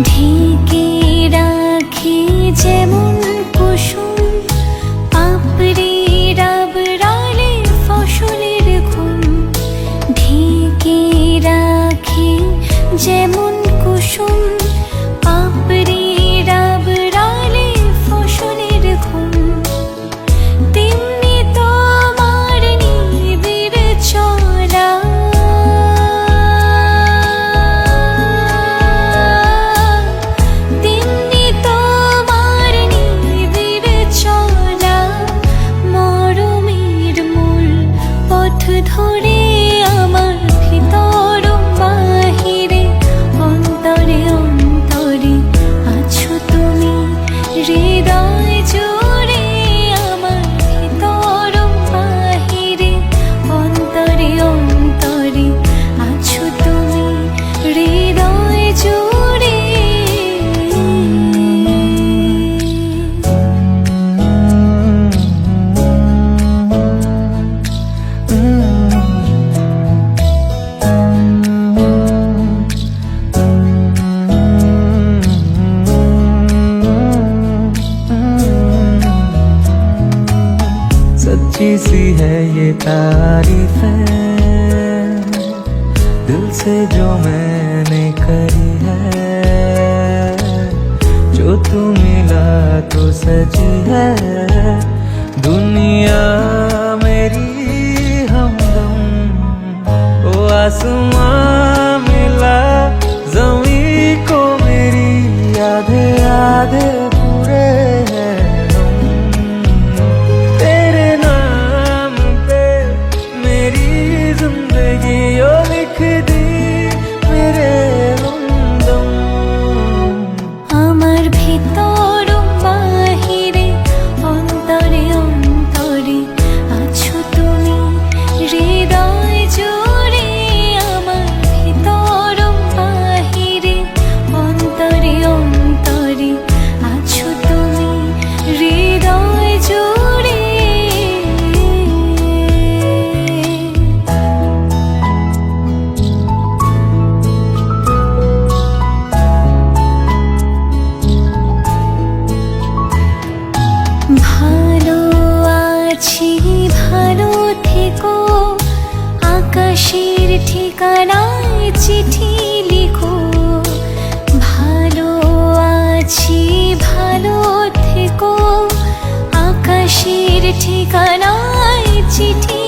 ঢেকে রাখি যেমন কুসুম পাপড়ির আবরালে ফসলের ঘুম। ঢেকে রাখি যেমন কুসুম পাপড়ির আবরালে ফসলের ঘুম। তেমনি তোমার নিবিড় চলা ধরে আমার ভিতর বাহিরে অন্তরে অন্তরে আছো তুমি। হৃদয় জুড়ে আমার ভিতর বাহিরে অন্তরে অন্তরে আছো তুমি। হৃদয় জুড়ে सच्ची सी है ये तारीफ है दिल से जो मैंने करी है। जो तू मिला तो सजी है दुनिया मेरी हमदम। ओ आसमां मिला ज़मीं को मेरी आधे आधे पूरे हैं जिंदगी ओ लिख दी मेरे हमदम। আমার ভিতর বাহিরে অন্তরে অন্তরে আছো তুমি। হৃদয় জুড়ে আমার ভিতর বাহিরে অন্তরে অন্তরে আছো তুমি। হৃদয় জুড়ে ভালো আছি ভালো থেকো আকাশের ঠিকানায় চিঠি লিখো। ভালো আছি ভালো থেকো আকাশের ঠিকানায় চিঠি